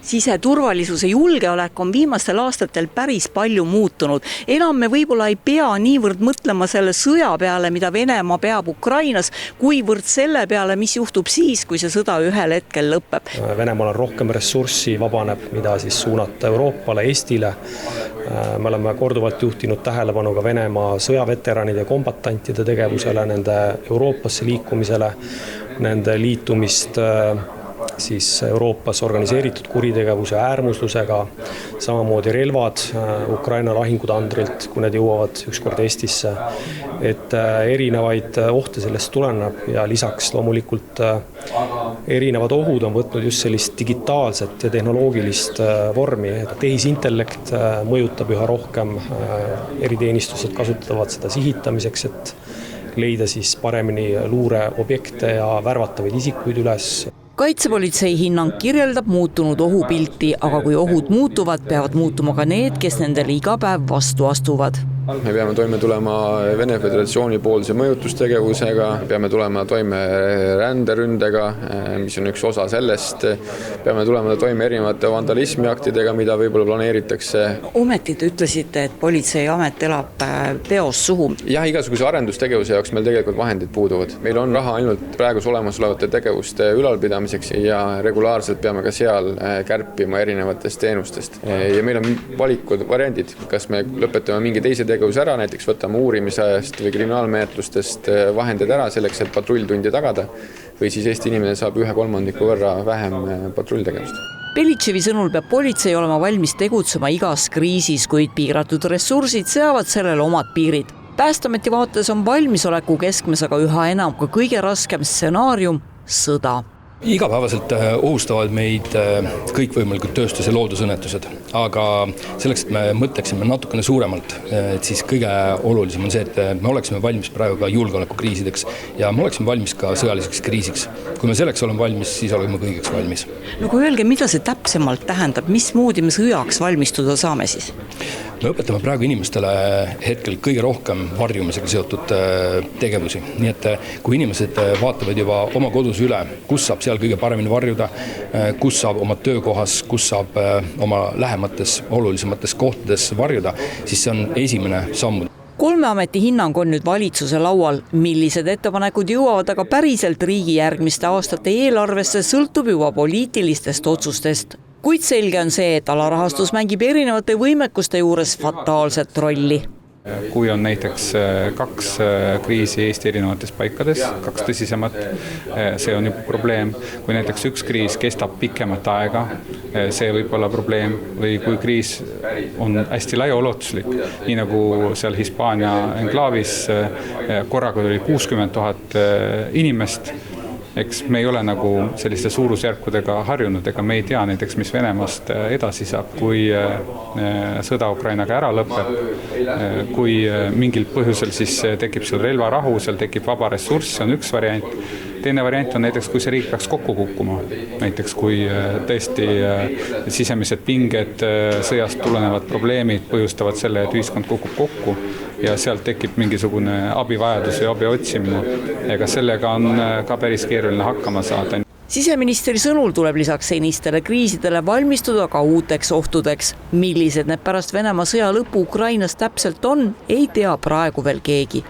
Siseturvalisuse julgeolek on viimastel aastatel päris palju muutunud. Enam me võib-olla ei pea niivõrd mõtlema selle sõja peale, mida Venemaa peab Ukrainas, kuivõrd selle peale, mis juhtub siis, kui see sõda ühel hetkel lõpeb. Venemaal on rohkem ressurssi vabaneb, mida siis suunata Euroopale, Eestile. Me oleme korduvalt juhtinud tähelepanu ka Venemaa sõjaveteranide ja kombatantide tegevusele, nende Euroopasse liikumisele, nende liitumist siis Euroopas organiseeritud kuritegevuse äärmuslusega, samamoodi relvad Ukraina lahingutandrilt, kui need jõuavad ükskord Eestisse, et erinevaid ohte sellest tuleneb ja lisaks loomulikult erinevad ohud on võtnud just sellist digitaalset ja tehnoloogilist vormi, et tehisintellekt mõjutab üha rohkem, eriteenistused kasutavad seda sihitamiseks, et leida siis paremini luureobjekte ja värvatavaid isikuid üles. Kaitsepolitsei hinnang kirjeldab muutunud ohupilti, aga kui ohud muutuvad, peavad muutuma ka need, kes nendele iga päev vastu astuvad. Me peame toime tulema Vene Föderatsiooni poolse mõjutustegevusega, peame tulema toime ränderündega, mis on üks osa sellest, peame tulema toime erinevate vandalismiaktidega, mida võib-olla planeeritakse. Ometi te ütlesite, et politseiamet elab peos suhu. Jah, igasuguse arendustegevuse jaoks meil tegelikult vahendid puuduvad. Meil on raha ainult praegus olemasolevate tegevuste ülalpidamiseks ja regulaarselt peame ka seal kärpima erinevatest teenustest. Ja meil on valikud, variandid, kas me lõpetame mingi teise tegevus ära, näiteks võtame uurimisajast või kriminaalmenetlustest vahendid ära selleks, et patrulltundi tagada, või siis Eesti inimene saab 1/3 võrra vähem patrulltegevust. Belitševi sõnul peab politsei olema valmis tegutsema igas kriisis, kuid piiratud ressursid seavad sellele omad piirid. Päästeameti vaates on valmisoleku keskmes aga üha enam ka kõige raskem stsenaarium – sõda. Igapäevaselt ohustavad meid kõikvõimalikud tööstus- ja loodusõnnetused, aga selleks, et me mõtleksime natukene suuremalt, et siis kõige olulisem on see, et me oleksime valmis praegu ka julgeolekukriisideks ja me oleksime valmis ka sõjaliseks kriisiks. Kui me selleks oleme valmis, siis oleme kõigeks valmis. No kui öelge, mida see täpsemalt tähendab, mismoodi me sõjaks valmistuda saame siis? Me õpetame praegu inimestele hetkel kõige rohkem varjumisega seotud tegevusi. Nii et kui inimesed vaatavad juba oma kodus üle, kus saab seal kõige paremini varjuda, kus saab oma töökohas, kus saab oma lähemates olulisemates kohtades varjuda, siis see on esimene samm. 3 ameti hinnang on nüüd valitsuse laual. Millised ettepanekud jõuavad aga päriselt riigi järgmiste aastate eelarvesse, sõltub juba poliitilistest otsustest. Kuid selge on see, et alarahastus mängib erinevate võimekuste juures fataalset rolli. Kui on näiteks 2 kriisi Eesti erinevates paikades, 2 tõsisemat, see on juba probleem. Kui näiteks üks kriis kestab pikemat aega, see võib olla probleem. Või kui kriis on hästi laiaulatuslik, nii nagu seal Hispaania enklaavis korraga oli 60 000 inimest, eks me ei ole nagu selliste suurusjärkudega harjunud, ega me ei tea näiteks, mis Venemaast edasi saab, kui sõda Ukrainaga ära lõpeb, kui mingil põhjusel siis tekib seal relvarahu, seal tekib vaba ressurss, see on üks variant. Teine variant on näiteks, kui see riik peaks kokku kukkuma, näiteks kui tõesti sisemised pinged, sõjast tulenevad probleemid põhjustavad selle, et ühiskond kukub kokku ja sealt tekib mingisugune abivajadus ja abi otsimine. Ega sellega on ka päris keeruline hakkama saada. Siseministri sõnul tuleb lisaks senistele kriisidele valmistuda ka uuteks ohtudeks. Millised need pärast Venemaa sõja lõpu Ukrainas täpselt on, ei tea praegu veel keegi.